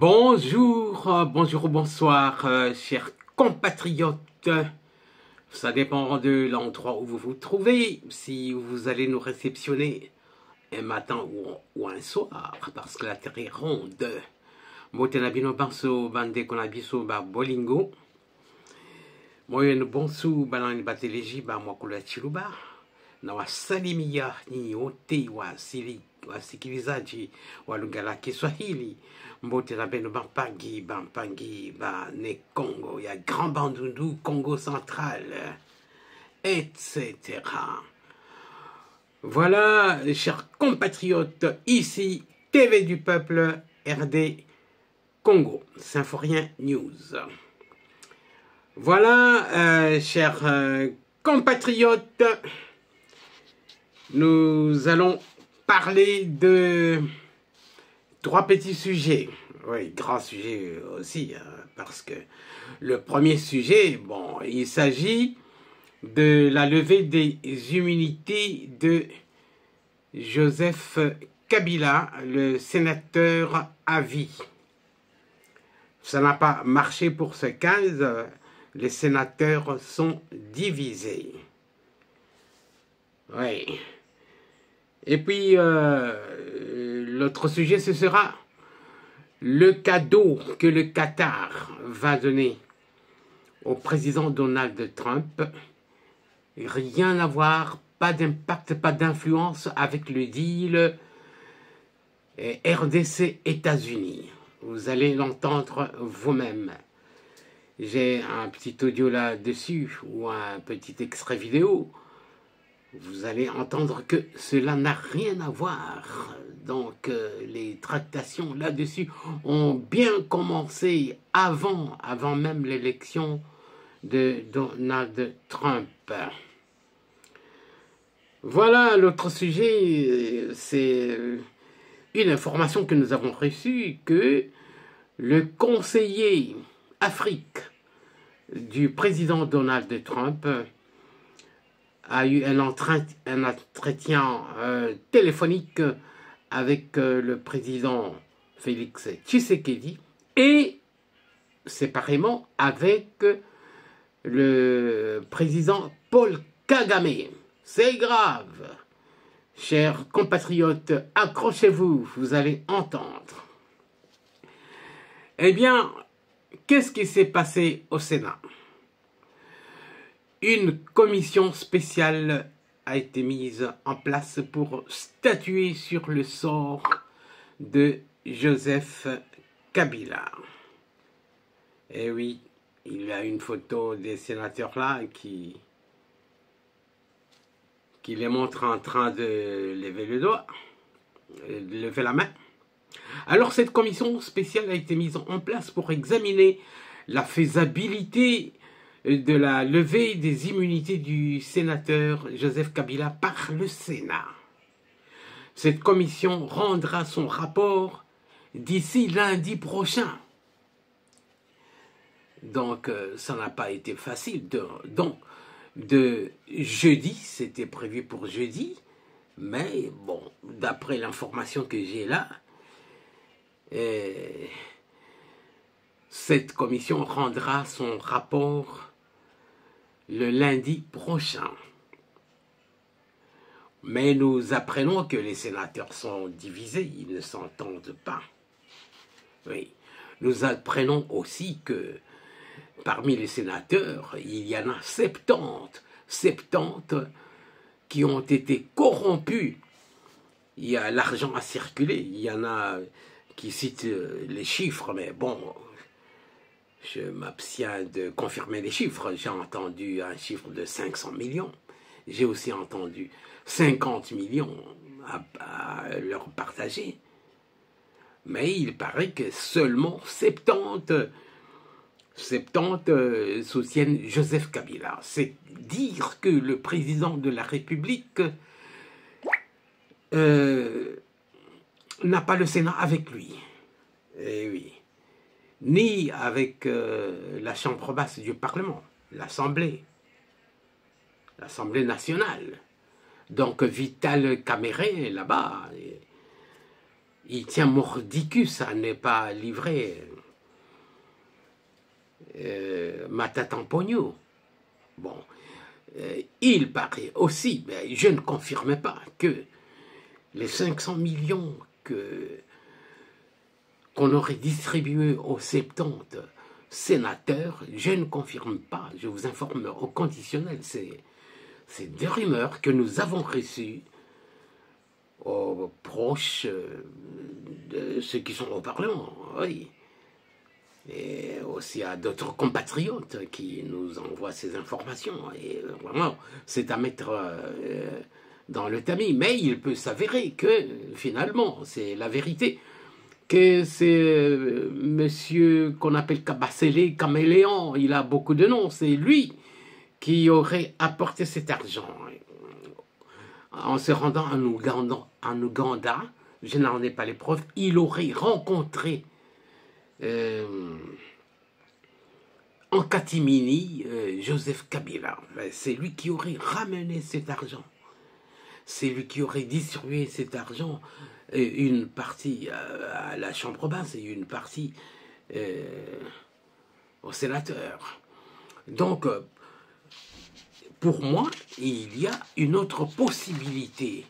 Bonjour, bonjour ou bonsoir, chers compatriotes. Ça dépend de l'endroit où vous vous trouvez, si vous allez nous réceptionner un matin ou un soir, parce que la terre est ronde. Motenabino banso bande konabiso ba bolingo. Moyen bonsu banani bateleji ba mwakula chiluba. Na wasalimia ni wote wa sikilizaji wa lugha la Kiswahili. Mbote na beno bampangi ba ne Congo ya Grand Bandundu, Congo central, etc. Voilà, chers compatriotes, ici TV du Peuple, RD Congo, Symphorien News. Voilà, chers compatriotes, nous allons parler de 3 petits sujets. Oui, grands sujets aussi, parce que le premier sujet, bon, il s'agit de la levée des immunités de Joseph Kabila, le sénateur à vie. Ça n'a pas marché pour ce 15, les sénateurs sont divisés. Oui. Et puis, l'autre sujet, ce sera le cadeau que le Qatar va donner au président Donald Trump. Rien à voir, pas d'impact, pas d'influence avec le deal RDC États-Unis. Vous allez l'entendre vous-même. J'ai un petit audio là-dessus ou un petit extrait vidéo. Vous allez entendre que cela n'a rien à voir. Donc, les tractations là-dessus ont bien commencé avant même l'élection de Donald Trump. Voilà, l'autre sujet, c'est une information que nous avons reçue que le conseiller Afrique du président Donald Trump a eu un entretien téléphonique avec le président Félix Tshisekedi et séparément avec le président Paul Kagame. C'est grave. Chers compatriotes, accrochez-vous, vous allez entendre. Eh bien, qu'est-ce qui s'est passé au Sénat? Une commission spéciale a été mise en place pour statuer sur le sort de Joseph Kabila. Et oui, il y a une photo des sénateurs là qui les montre en train de lever le doigt, de lever la main. Alors cette commission spéciale a été mise en place pour examiner la faisabilité de la levée des immunités du sénateur Joseph Kabila par le Sénat. Cette commission rendra son rapport d'ici lundi prochain. Donc, ça n'a pas été facile. Donc, de jeudi, c'était prévu pour jeudi, mais bon, d'après l'information que j'ai là, cette commission rendra son rapport le lundi prochain. Mais nous apprenons que les sénateurs sont divisés, ils ne s'entendent pas. Oui. Nous apprenons aussi que parmi les sénateurs, il y en a 70 qui ont été corrompus. Il y a l'argent à circuler, il y en a qui citent les chiffres, mais bon, je m'abstiens de confirmer les chiffres. J'ai entendu un chiffre de 500 millions. J'ai aussi entendu 50 millions à leur partager. Mais il paraît que seulement 70 soutiennent Joseph Kabila. C'est dire que le président de la République n'a pas le Sénat avec lui. Eh oui. Ni avec la chambre basse du Parlement, l'Assemblée nationale. Donc Vital Kamerhe, là-bas, il tient mordicus à ne pas livrer Matata en pognon. Bon, il paraît aussi, mais je ne confirme pas, que les 500 millions qu'on aurait distribués aux 70 sénateurs, je ne confirme pas, je vous informe au conditionnel, c'est des rumeurs que nous avons reçues aux proches de ceux qui sont au Parlement, oui. Et aussi à d'autres compatriotes qui nous envoient ces informations. Et vraiment, c'est à mettre dans le tamis. Mais il peut s'avérer que, finalement, c'est la vérité, que c'est monsieur qu'on appelle Kabasele, Caméléon, il a beaucoup de noms, c'est lui qui aurait apporté cet argent. En se rendant en Ouganda, je n'en ai pas les preuves, il aurait rencontré en catimini Joseph Kabila. C'est lui qui aurait ramené cet argent. C'est lui qui aurait distribué cet argent, une partie à la Chambre basse et une partie aux sénateurs. Donc, pour moi, il y a une autre possibilité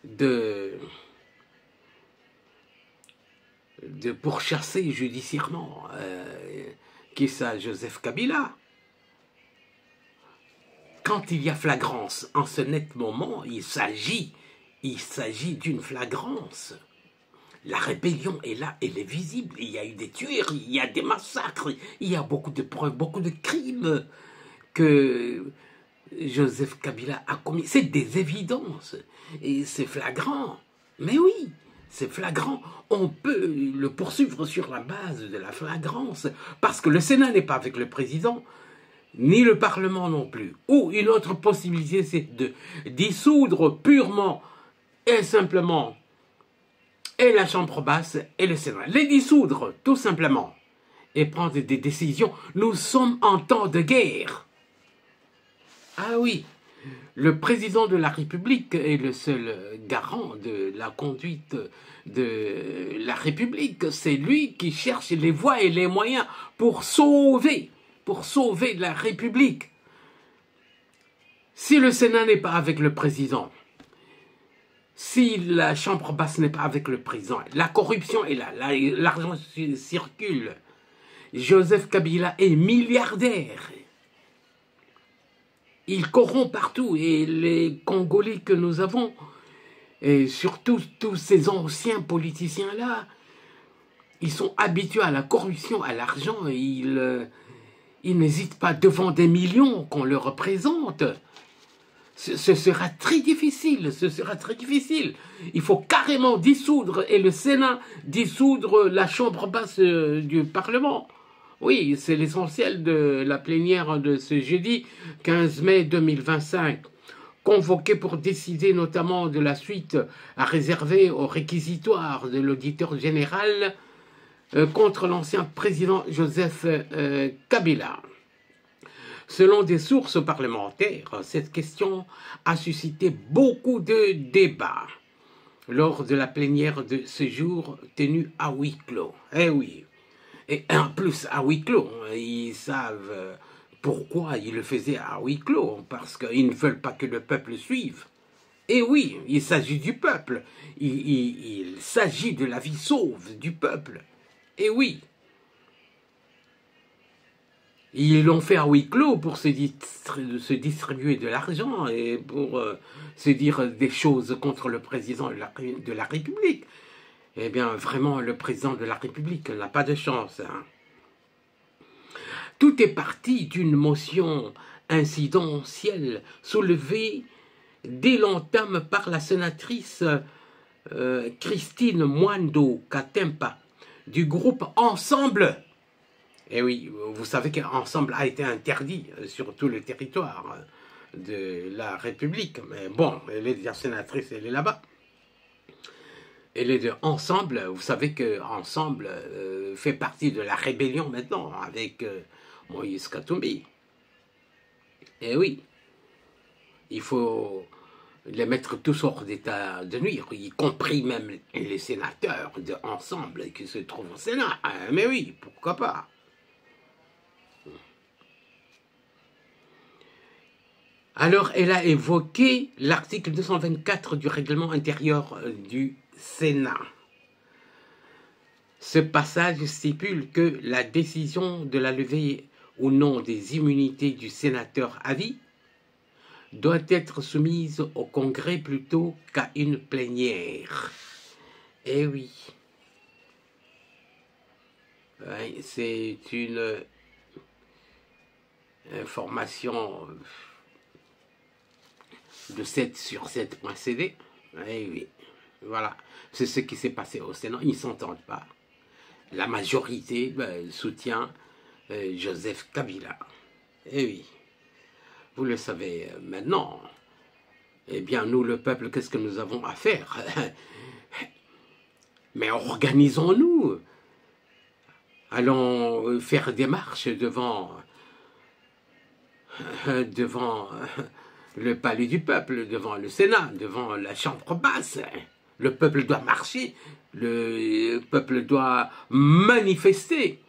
de pourchasser judiciairement qui est ça, Joseph Kabila. Quand il y a flagrance, en ce net moment, il s'agit d'une flagrance. La rébellion est là, elle est visible. Il y a eu des tueries, il y a des massacres, il y a beaucoup de preuves, beaucoup de crimes que Joseph Kabila a commis. C'est des évidences et c'est flagrant. Mais oui, c'est flagrant. On peut le poursuivre sur la base de la flagrance parce que le Sénat n'est pas avec le président, ni le Parlement non plus. Ou une autre possibilité, c'est de dissoudre purement et simplement et la Chambre basse et le Sénat. Les dissoudre, tout simplement, et prendre des décisions. Nous sommes en temps de guerre. Ah oui, le président de la République est le seul garant de la conduite de la République. C'est lui qui cherche les voies et les moyens pour sauver la République. Si le Sénat n'est pas avec le président, si la Chambre basse n'est pas avec le président, la corruption est là, l'argent circule. Joseph Kabila est milliardaire. Il corrompt partout. Et les Congolais que nous avons, et surtout tous ces anciens politiciens-là, ils sont habitués à la corruption, à l'argent. Ils n'hésitent pas devant des millions qu'on leur représente. Ce sera très difficile, Il faut carrément dissoudre, et le Sénat dissoudre la Chambre basse du Parlement. Oui, c'est l'essentiel de la plénière de ce jeudi 15 mai 2025, convoquée pour décider notamment de la suite à réserver au réquisitoire de l'auditeur général contre l'ancien président Joseph Kabila. Selon des sources parlementaires, cette question a suscité beaucoup de débats lors de la plénière de ce jour tenue à huis clos. Eh oui, et en plus à huis clos, ils savent pourquoi ils le faisaient à huis clos, parce qu'ils ne veulent pas que le peuple suive. Et oui, il s'agit du peuple, il s'agit de la vie sauve du peuple. Et oui. Ils l'ont fait à huis clos pour se distribuer de l'argent et pour se dire des choses contre le président de la République. Eh bien, vraiment, le président de la République n'a pas de chance. Hein. Tout est parti d'une motion incidentielle soulevée dès l'entame par la sénatrice Christine Mwando Katempa du groupe Ensemble. Et oui, vous savez qu'Ensemble a été interdit sur tout le territoire de la République. Mais bon, elle est déjà sénatrice, elle est là-bas. Elle est de Ensemble. Vous savez qu'Ensemble fait partie de la rébellion maintenant avec Moïse Katumbi. Et oui, il faut les mettre tous hors d'état de nuire, y compris même les sénateurs ensemble qui se trouvent au Sénat. Mais oui, pourquoi pas. Alors, elle a évoqué l'article 224 du règlement intérieur du Sénat. Ce passage stipule que la décision de la levée ou non des immunités du sénateur à vie doit être soumise au Congrès plutôt qu'à une plénière. Eh oui. Ouais, c'est une information de 7 sur 7.cd. Eh oui. Voilà. C'est ce qui s'est passé au Sénat. Ils ne s'entendent pas. La majorité soutient Joseph Kabila. Eh oui. Vous le savez maintenant. Eh bien, nous, le peuple, qu'est-ce que nous avons à faire? Mais organisons-nous. Allons faire des marches devant le palais du peuple, devant le Sénat, devant la chambre basse. Le peuple doit marcher, le peuple doit manifester.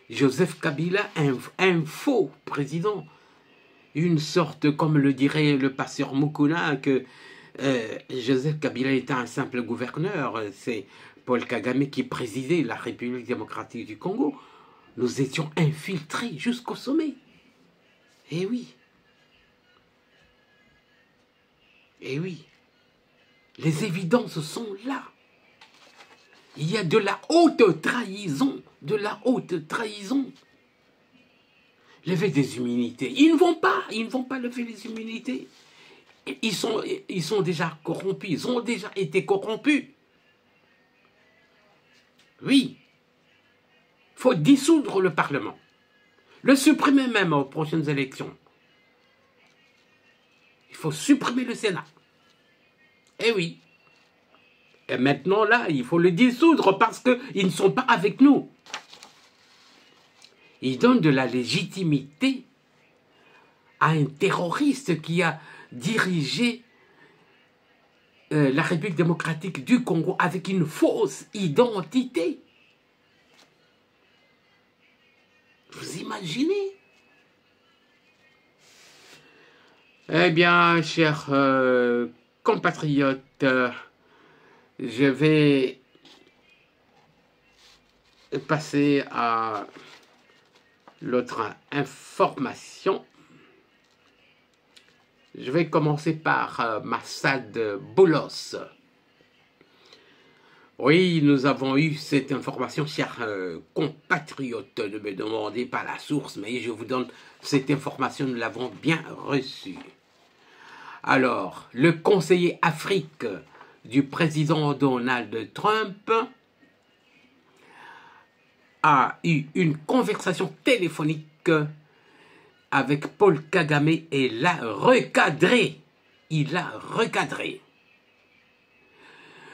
Joseph Kabila, un faux président, une sorte, comme le dirait le pasteur Mukuna, que Joseph Kabila était un simple gouverneur, c'est Paul Kagame qui présidait la République démocratique du Congo. Nous étions infiltrés jusqu'au sommet. Eh oui. Eh oui. Les évidences sont là. Il y a de la haute trahison, de la haute trahison. Lever des immunités. Ils ne vont pas lever les immunités. Ils sont déjà corrompus, ils ont déjà été corrompus. Oui. Il faut dissoudre le Parlement. Le supprimer même aux prochaines élections. Il faut supprimer le Sénat. Eh oui. Et maintenant, là, il faut le dissoudre parce qu'ils ne sont pas avec nous. Ils donnent de la légitimité à un terroriste qui a dirigé la République démocratique du Congo avec une fausse identité. Vous imaginez? Eh bien, chers compatriotes, je vais passer à l'autre information. Je vais commencer par Massad Boulos. Oui, nous avons eu cette information, chers compatriotes, ne me demandez pas la source, mais je vous donne cette information, nous l'avons bien reçue. Alors, le conseiller Afrique du président Donald Trump a eu une conversation téléphonique avec Paul Kagame et l'a recadré. Il l'a recadré.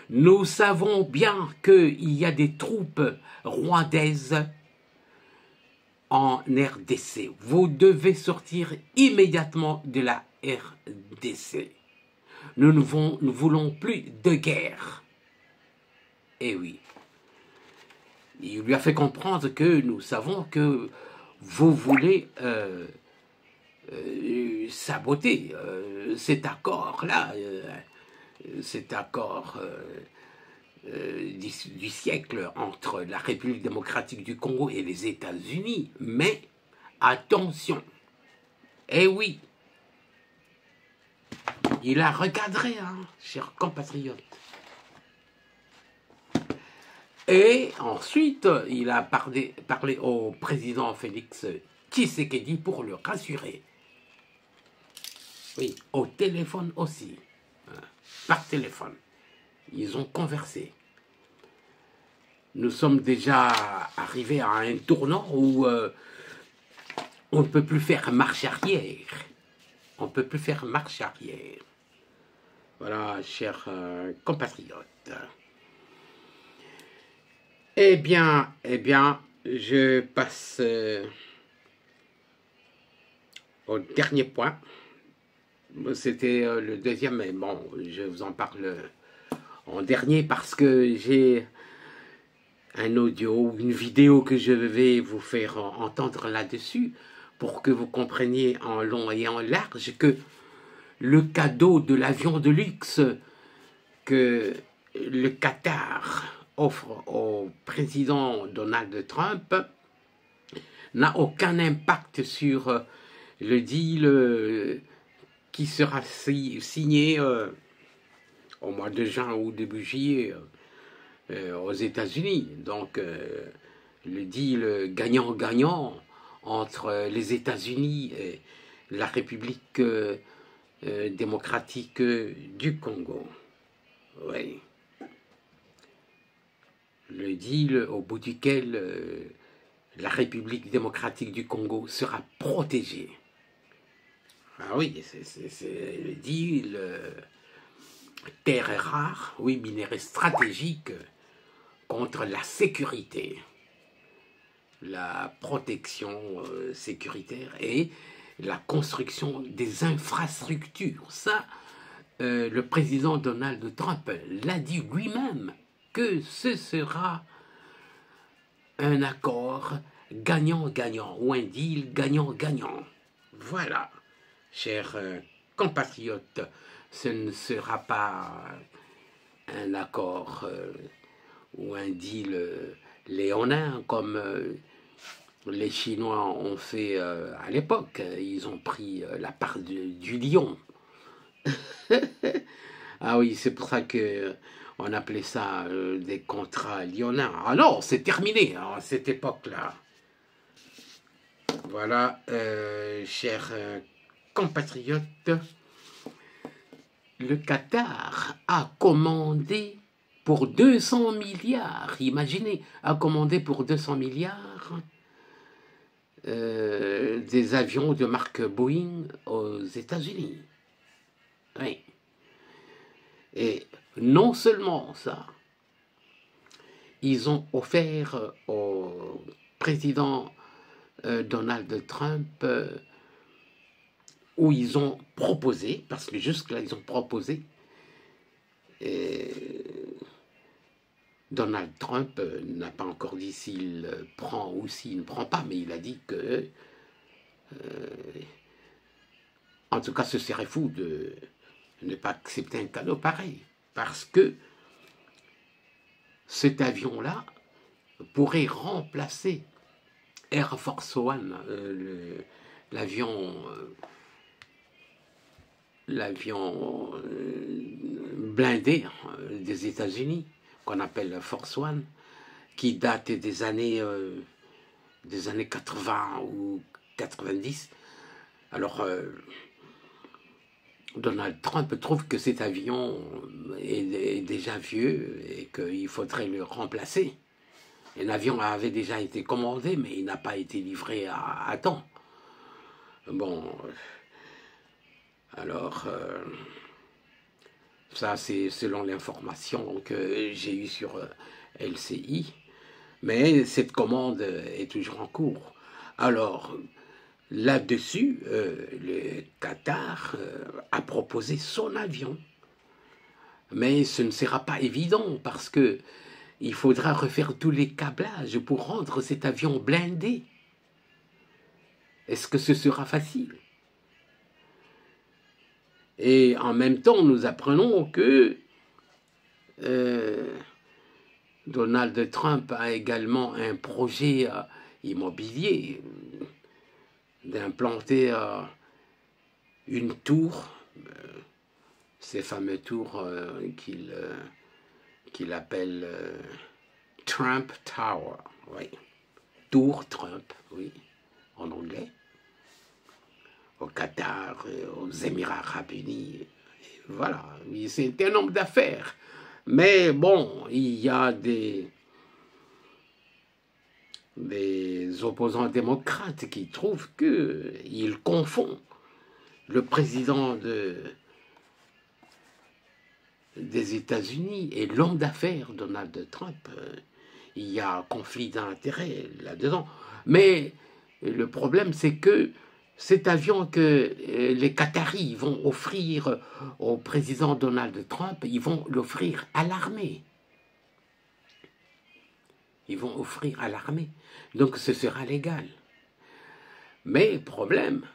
Nous savons bien qu'il y a des troupes rwandaises en RDC. Vous devez sortir immédiatement de la RDC. Nous ne voulons plus de guerre. Eh oui. Il lui a fait comprendre que nous savons que vous voulez saboter cet accord-là, cet accord du siècle entre la République démocratique du Congo et les États-Unis. Mais attention, eh oui, il a recadré, hein, chers compatriotes. Et ensuite, il a parlé au président Félix Tshisekedi pour le rassurer. Oui, au téléphone aussi, par téléphone. Ils ont conversé. Nous sommes déjà arrivés à un tournant où on ne peut plus faire marche arrière. On ne peut plus faire marche arrière. Voilà, chers compatriotes. Eh bien, je passe au dernier point C'était le deuxième, mais bon, je vous en parle en dernier parce que j'ai un audio, une vidéo que je vais vous faire entendre là-dessus pour que vous compreniez en long et en large que le cadeau de l'avion de luxe que le Qatar offre au président Donald Trump n'a aucun impact sur le deal qui sera signé au mois de juin ou début juillet aux États-Unis. Donc, le deal gagnant-gagnant entre les États-Unis et la République démocratique du Congo. Oui. Le deal au bout duquel la République démocratique du Congo sera protégée. Ah oui, c'est le deal terre rare, oui, minerai stratégique contre la sécurité, la protection sécuritaire et la construction des infrastructures. Ça, le président Donald Trump l'a dit lui-même, que ce sera un accord gagnant-gagnant, ou un deal gagnant-gagnant. Voilà, chers compatriotes, ce ne sera pas un accord ou un deal léonin comme les Chinois ont fait à l'époque. Ils ont pris la part du lion. Ah oui, c'est pour ça que on appelait ça des contrats lyonnais. Ah non, c'est terminé à cette époque-là. Voilà, chers compatriotes, le Qatar a commandé pour 200 milliards, imaginez, a commandé pour 200 milliards des avions de marque Boeing aux États-Unis. Oui. Et non seulement ça, ils ont offert au président Donald Trump, où ils ont proposé, parce que jusque-là ils ont proposé, Donald Trump n'a pas encore dit s'il prend ou s'il ne prend pas, mais il a dit que, en tout cas, ce serait fou de ne pas accepter un cadeau pareil, parce que cet avion-là pourrait remplacer Air Force One, l'avion blindé des États-Unis, qu'on appelle Force One, qui date des années 80 ou 90. Alors, Donald Trump trouve que cet avion est déjà vieux et qu'il faudrait le remplacer. Un avion avait déjà été commandé, mais il n'a pas été livré à temps. Bon, alors, ça c'est selon l'information que j'ai eue sur LCI, mais cette commande est toujours en cours. Alors, là-dessus, le Qatar a proposé son avion. Mais ce ne sera pas évident parce que il faudra refaire tous les câblages pour rendre cet avion blindé. Est-ce que ce sera facile? Et en même temps, nous apprenons que Donald Trump a également un projet immobilier d'implanter une tour, ces fameux tours qu'il appelle Trump Tower, oui, tour Trump, oui, en anglais, au Qatar, aux Émirats Arabes Unis, voilà, c'est un homme d'affaires. Mais bon, il y a des opposants démocrates qui trouvent qu'il confond le président des États-Unis et l'homme d'affaires Donald Trump. Il y a un conflit d'intérêts là-dedans. Mais le problème, c'est que cet avion que les Qataris vont offrir au président Donald Trump, ils vont l'offrir à l'armée. Ils vont offrir à l'armée. Donc ce sera légal. Mais problème,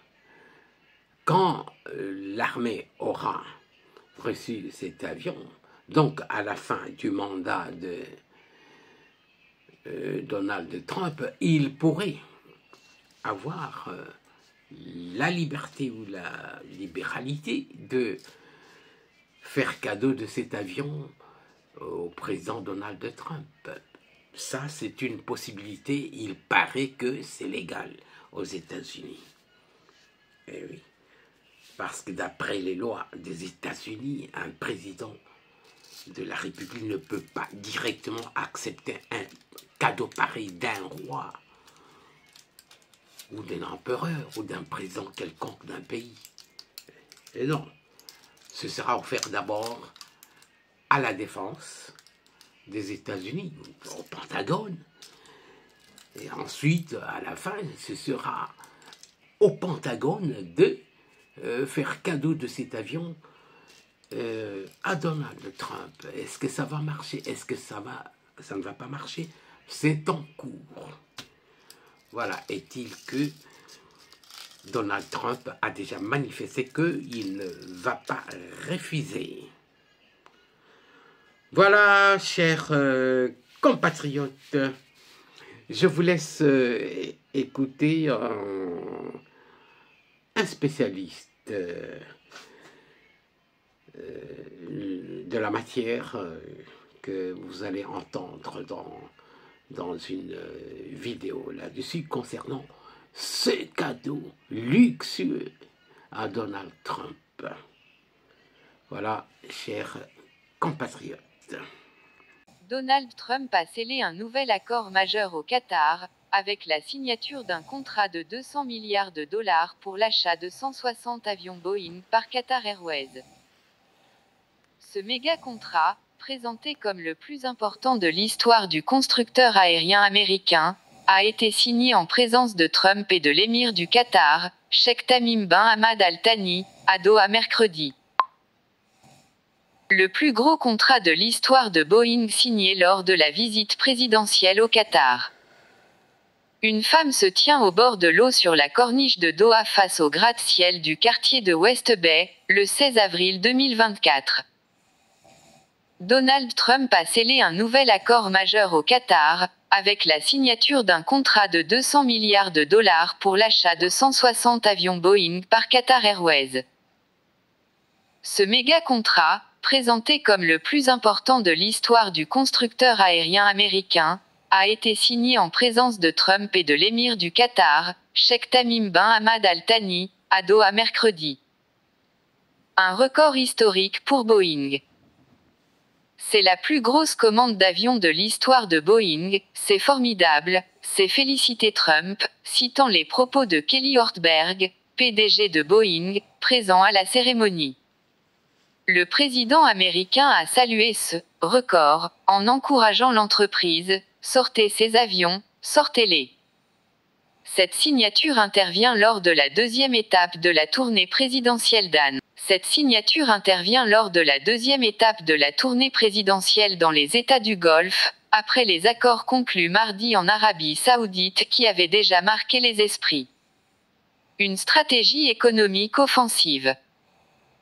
quand l'armée aura reçu cet avion, donc à la fin du mandat de Donald Trump, il pourrait avoir la liberté ou la libéralité de faire cadeau de cet avion au président Donald Trump. Ça, c'est une possibilité. Il paraît que c'est légal aux États-Unis. Eh oui. Parce que d'après les lois des États-Unis, un président de la République ne peut pas directement accepter un cadeau pareil d'un roi ou d'un empereur ou d'un président quelconque d'un pays. Et non, ce sera offert d'abord à la défense des États-Unis, au Pentagone, et ensuite, à la fin, ce sera au Pentagone de faire cadeau de cet avion à Donald Trump. Est-ce que ça va marcher? Est-ce que ça ne va pas marcher? C'est en cours. Voilà, est-il que Donald Trump a déjà manifesté qu'il ne va pas refuser. Voilà, chers compatriotes, je vous laisse écouter un spécialiste de la matière que vous allez entendre dans une vidéo là-dessus concernant ce cadeau luxueux à Donald Trump. Voilà, chers compatriotes. Donald Trump a scellé un nouvel accord majeur au Qatar, avec la signature d'un contrat de 200 milliards de dollars pour l'achat de 160 avions Boeing par Qatar Airways. Ce méga contrat, présenté comme le plus important de l'histoire du constructeur aérien américain, a été signé en présence de Trump et de l'émir du Qatar, Sheikh Tamim bin Hamad Al Thani, à Doha mercredi. Le plus gros contrat de l'histoire de Boeing signé lors de la visite présidentielle au Qatar. Une femme se tient au bord de l'eau sur la corniche de Doha face au gratte-ciel du quartier de West Bay, le 16 avril 2024. Donald Trump a scellé un nouvel accord majeur au Qatar, avec la signature d'un contrat de 200 milliards de dollars pour l'achat de 160 avions Boeing par Qatar Airways. Ce méga contrat, présenté comme le plus important de l'histoire du constructeur aérien américain, a été signé en présence de Trump et de l'émir du Qatar, Sheikh Tamim bin Hamad Al Thani, à Doha mercredi. Un record historique pour Boeing. C'est la plus grosse commande d'avions de l'histoire de Boeing, c'est formidable, s'est félicité Trump, citant les propos de Kelly Ortberg, PDG de Boeing, présent à la cérémonie. Le président américain a salué ce « record » en encourageant l'entreprise « Sortez ces avions, sortez-les ». Cette signature intervient lors de la deuxième étape de la tournée présidentielle d'Anne. Cette signature intervient lors de la deuxième étape de la tournée présidentielle dans les États du Golfe, après les accords conclus mardi en Arabie Saoudite qui avaient déjà marqué les esprits. Une stratégie économique offensive.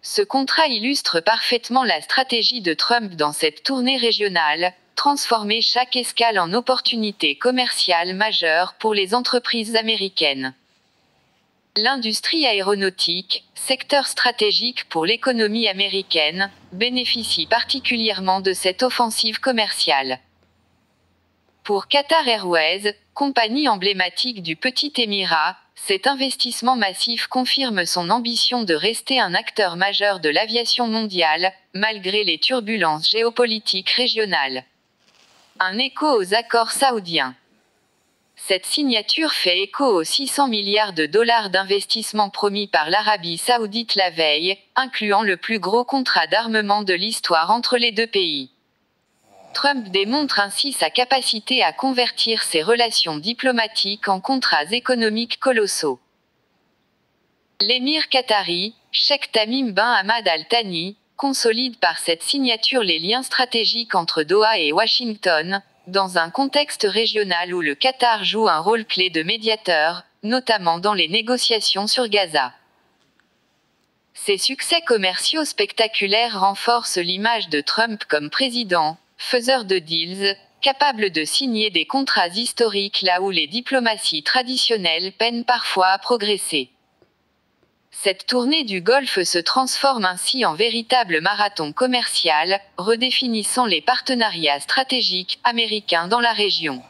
Ce contrat illustre parfaitement la stratégie de Trump dans cette tournée régionale, transformer chaque escale en opportunité commerciale majeure pour les entreprises américaines. L'industrie aéronautique, secteur stratégique pour l'économie américaine, bénéficie particulièrement de cette offensive commerciale. Pour Qatar Airways, compagnie emblématique du Petit Émirat, cet investissement massif confirme son ambition de rester un acteur majeur de l'aviation mondiale, malgré les turbulences géopolitiques régionales. Un écho aux accords saoudiens. Cette signature fait écho aux 600 milliards de dollars d'investissement promis par l'Arabie Saoudite la veille, incluant le plus gros contrat d'armement de l'histoire entre les deux pays. Trump démontre ainsi sa capacité à convertir ses relations diplomatiques en contrats économiques colossaux. L'émir qatari, Sheikh Tamim bin Hamad Al Thani, consolide par cette signature les liens stratégiques entre Doha et Washington, dans un contexte régional où le Qatar joue un rôle clé de médiateur, notamment dans les négociations sur Gaza. Ces succès commerciaux spectaculaires renforcent l'image de Trump comme président, faiseur de deals, capable de signer des contrats historiques là où les diplomaties traditionnelles peinent parfois à progresser. Cette tournée du Golfe se transforme ainsi en véritable marathon commercial, redéfinissant les partenariats stratégiques américains dans la région.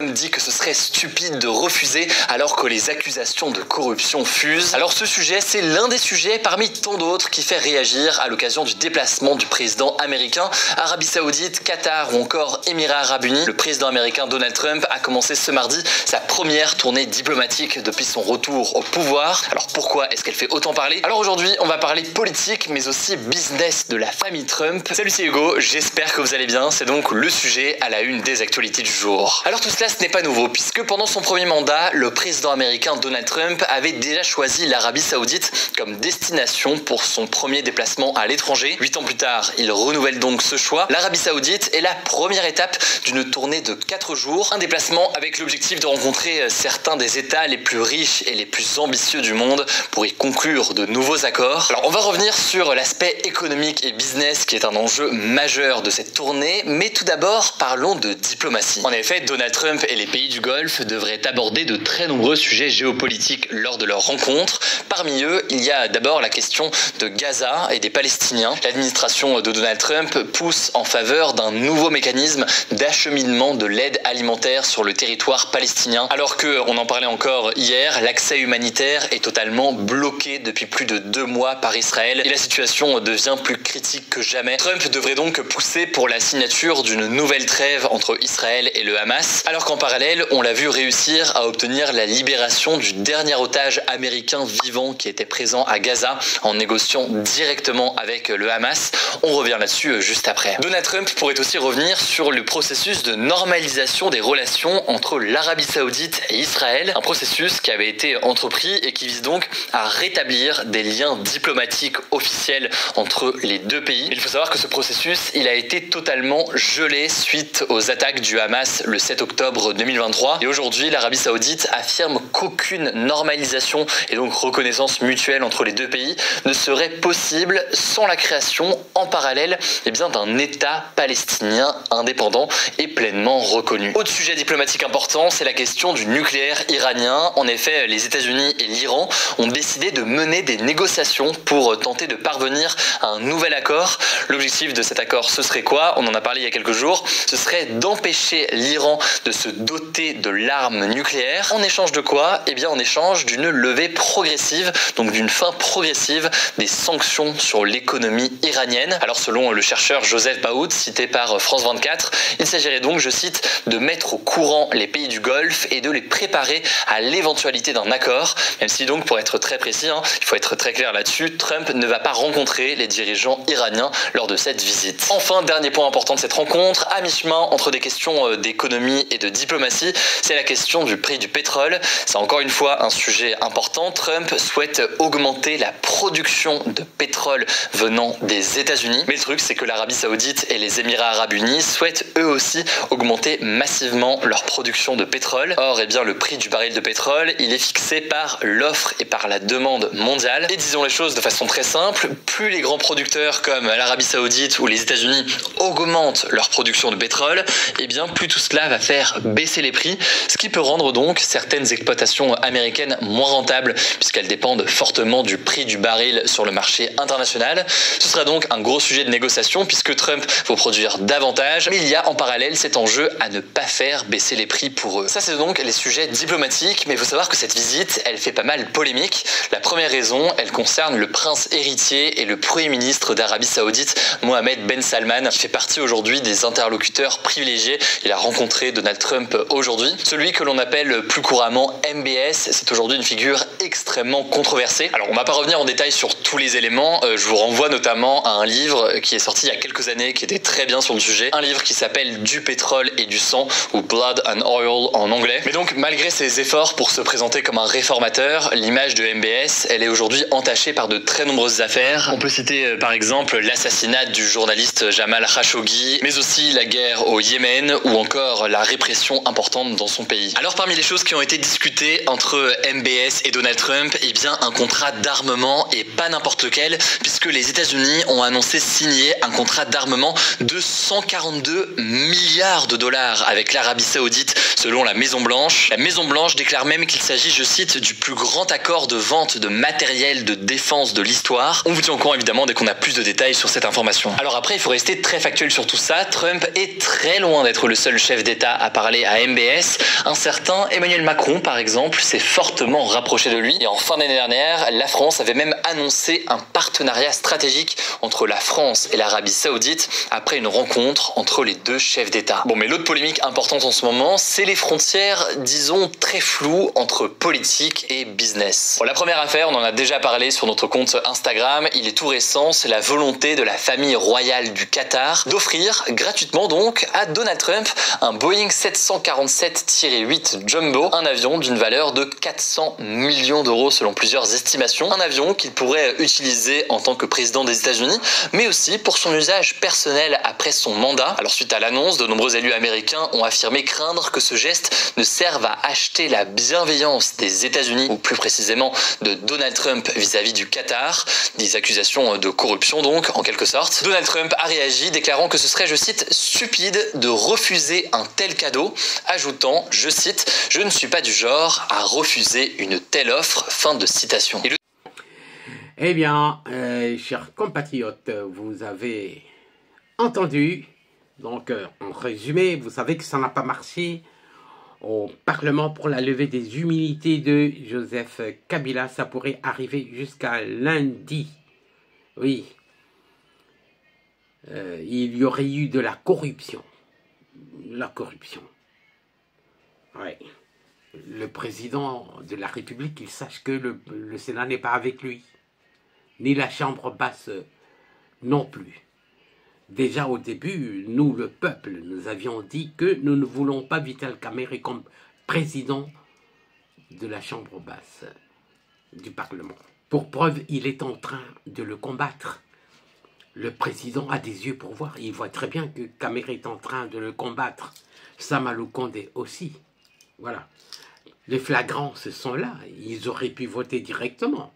Dit que ce serait stupide de refuser alors que les accusations de corruption fusent. Alors ce sujet, c'est l'un des sujets parmi tant d'autres qui fait réagir à l'occasion du déplacement du président américain. Arabie Saoudite, Qatar ou encore Émirats Arabes Unis. Le président américain Donald Trump a commencé ce mardi sa première tournée diplomatique depuis son retour au pouvoir. Alors pourquoi est-ce qu'elle fait autant parler? Alors aujourd'hui, on va parler politique mais aussi business de la famille Trump. Salut, c'est Hugo, j'espère que vous allez bien. C'est donc le sujet à la une des actualités du jour. Alors tout cela, ce n'est pas nouveau puisque pendant son premier mandat, le président américain Donald Trump avait déjà choisi l'Arabie Saoudite comme destination pour son premier déplacement à l'étranger. 8 ans plus tard, il renouvelle donc ce choix. L'Arabie Saoudite est la première étape d'une tournée de 4 jours, un déplacement avec l'objectif de rencontrer certains des États les plus riches et les plus ambitieux du monde pour y conclure de nouveaux accords. Alors on va revenir sur l'aspect économique et business qui est un enjeu majeur de cette tournée, mais tout d'abord parlons de diplomatie. En effet, Donald Trump et les pays du Golfe devraient aborder de très nombreux sujets géopolitiques lors de leur rencontre. Parmi eux, il y a d'abord la question de Gaza et des Palestiniens. L'administration de Donald Trump pousse en faveur d'un nouveau mécanisme d'acheminement de l'aide alimentaire sur le territoire palestinien. Alors que, on en parlait encore hier, l'accès humanitaire est totalement bloqué depuis plus de 2 mois par Israël et la situation devient plus critique que jamais. Trump devrait donc pousser pour la signature d'une nouvelle trêve entre Israël et le Hamas. Alors qu'en parallèle, on l'a vu réussir à obtenir la libération du dernier otage américain vivant qui était présent à Gaza en négociant directement avec le Hamas. On revient là-dessus juste après. Donald Trump pourrait aussi revenir sur le processus de normalisation des relations entre l'Arabie Saoudite et Israël, un processus qui avait été entrepris et qui vise donc à rétablir des liens diplomatiques officiels entre les deux pays. Il faut savoir que ce processus, il a été totalement gelé suite aux attaques du Hamas le 7 octobre 2023. Et aujourd'hui, l'Arabie Saoudite affirme qu'aucune normalisation et donc reconnaissance mutuelle entre les deux pays ne serait possible sans la création en parallèle d'un État palestinien indépendant et pleinement reconnu. Autre sujet diplomatique important, c'est la question du nucléaire iranien. En effet, les États-Unis et l'Iran ont décidé de mener des négociations pour tenter de parvenir à un nouvel accord. L'objectif de cet accord, ce serait quoi? On en a parlé il y a quelques jours. Ce serait d'empêcher l'Iran de se doter de l'arme nucléaire. En échange de quoi? En échange d'une levée progressive, donc d'une fin progressive des sanctions sur l'économie iranienne. Alors selon le chercheur Joseph Baoud, cité par France 24, il s'agirait donc, je cite, de mettre au courant les pays du Golfe et de les préparer à l'éventualité d'un accord, même si donc, pour être très précis, il faut être très clair là-dessus, Trump ne va pas rencontrer les dirigeants iraniens lors de cette visite. Enfin, dernier point important de cette rencontre, à mi-chemin entre des questions d'économie et de diplomatie, c'est la question du prix du pétrole. C'est encore une fois un sujet important. Trump souhaite augmenter la production de pétrole venant des États-Unis. Mais le truc, c'est que l'Arabie Saoudite et les Émirats Arabes Unis souhaitent eux aussi augmenter massivement leur production de pétrole. Or, le prix du baril de pétrole, il est fixé par l'offre et par la demande mondiale. Et disons les choses de façon très simple, plus les grands producteurs comme l'Arabie Saoudite ou les États-Unis augmentent leur production de pétrole, plus tout cela va faire baisser les prix, ce qui peut rendre donc certaines exploitations américaines moins rentables puisqu'elles dépendent fortement du prix du baril sur le marché international. Ce sera donc un gros sujet de négociation puisque Trump veut produire davantage, mais il y a en parallèle cet enjeu à ne pas faire baisser les prix pour eux. Ça, c'est donc les sujets diplomatiques, mais il faut savoir que cette visite, elle fait pas mal polémique. La première raison, elle concerne le prince héritier et le premier ministre d'Arabie Saoudite, Mohammed Ben Salman, qui fait partie aujourd'hui des interlocuteurs privilégiés. Il a rencontré Donald Trump Trump aujourd'hui. Celui que l'on appelle plus couramment MBS, c'est aujourd'hui une figure extrêmement controversée. Alors on va pas revenir en détail sur tous les éléments, je vous renvoie notamment à un livre qui est sorti il y a quelques années qui était très bien sur le sujet, un livre qui s'appelle Du pétrole et du sang, ou Blood and Oil en anglais. Mais donc malgré ses efforts pour se présenter comme un réformateur, l'image de MBS, elle est aujourd'hui entachée par de très nombreuses affaires. On peut citer par exemple l'assassinat du journaliste Jamal Khashoggi, mais aussi la guerre au Yémen ou encore la répression importante dans son pays. Alors parmi les choses qui ont été discutées entre MBS et Donald Trump, eh bien un contrat d'armement, et pas n'importe lequel, puisque les États-Unis ont annoncé signer un contrat d'armement de 142 milliards de dollars avec l'Arabie Saoudite selon la Maison Blanche. La Maison Blanche déclare même qu'il s'agit, je cite, du plus grand accord de vente de matériel de défense de l'histoire. On vous tient au courant évidemment dès qu'on a plus de détails sur cette information. Alors après, il faut rester très factuel sur tout ça. Trump est très loin d'être le seul chef d'État à parler à MBS. Un certain Emmanuel Macron, par exemple, s'est fortement rapproché de lui. Et en fin d'année dernière, la France avait même annoncé un partenariat stratégique entre la France et l'Arabie Saoudite après une rencontre entre les deux chefs d'État. Bon, mais l'autre polémique importante en ce moment, c'est les frontières, disons, très floues entre politique et business. Bon, la première affaire, on en a déjà parlé sur notre compte Instagram, il est tout récent, c'est la volonté de la famille royale du Qatar d'offrir gratuitement donc à Donald Trump un Boeing 747-8 Jumbo, un avion d'une valeur de 400 millions d'euros selon plusieurs estimations, un avion qu'il pourrait utiliser en tant que président des États-Unis, mais aussi pour son usage personnel après son mandat. Alors suite à l'annonce, de nombreux élus américains ont affirmé craindre que ce geste ne serve à acheter la bienveillance des États-Unis, ou plus précisément de Donald Trump vis-à-vis du Qatar, des accusations de corruption donc en quelque sorte. Donald Trump a réagi déclarant que ce serait, je cite, stupide de refuser un tel cadeau, ajoutant, je cite, je ne suis pas du genre à refuser une telle offre, fin de citation. Eh bien, chers compatriotes, vous avez entendu, donc en résumé, vous savez que ça n'a pas marché au Parlement pour la levée des immunités de Joseph Kabila. Ça pourrait arriver jusqu'à lundi. Oui. Il y aurait eu de la corruption. La corruption. Oui. Le président de la République, il sache que le Sénat n'est pas avec lui. Ni la Chambre basse non plus. Déjà au début, nous, le peuple, nous avions dit que nous ne voulons pas Vital Kamerhe comme président de la Chambre basse du Parlement. Pour preuve, il est en train de le combattre. Le président a des yeux pour voir. Il voit très bien que Kamerhe est en train de le combattre. Samalou Condé aussi. Voilà. Les flagrances sont là. Ils auraient pu voter directement.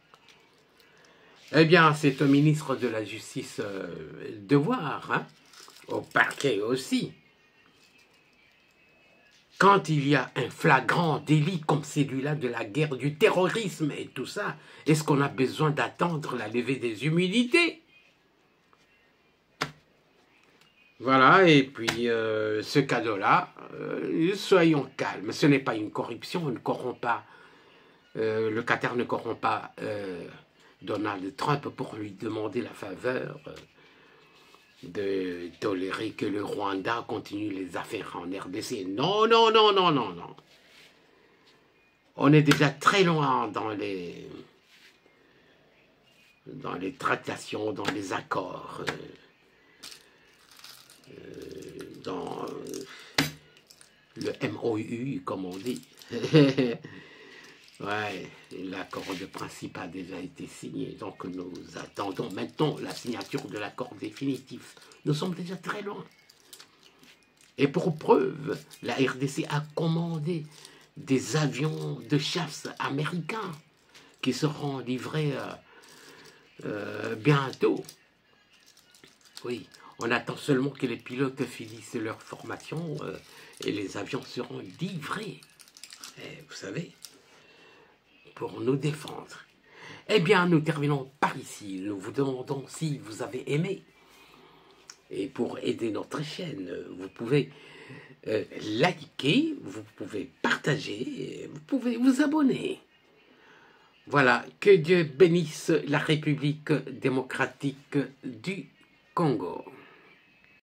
Eh bien, c'est au ministre de la Justice de voir, hein, au parquet aussi. Quand il y a un flagrant délit comme celui-là de la guerre du terrorisme et tout ça, est-ce qu'on a besoin d'attendre la levée des immunités? Voilà, et puis ce cadeau-là, soyons calmes, ce n'est pas une corruption, on ne corrompt pas, le Qatar ne corrompt pas Donald Trump pour lui demander la faveur de tolérer que le Rwanda continue les affaires en RDC. Non, non, non, non, non, non. On est déjà très loin dans les tractations, dans les accords, dans le MOU, comme on dit. Ouais, l'accord de principe a déjà été signé, donc nous attendons maintenant la signature de l'accord définitif. Nous sommes déjà très loin. Et pour preuve, la RDC a commandé des avions de chasse américains qui seront livrés bientôt. Oui, on attend seulement que les pilotes finissent leur formation et les avions seront livrés. Et vous savez, pour nous défendre. Eh bien, nous terminons par ici. Nous vous demandons si vous avez aimé. Et pour aider notre chaîne, vous pouvez liker, vous pouvez partager, vous pouvez vous abonner. Voilà, que Dieu bénisse la République démocratique du Congo.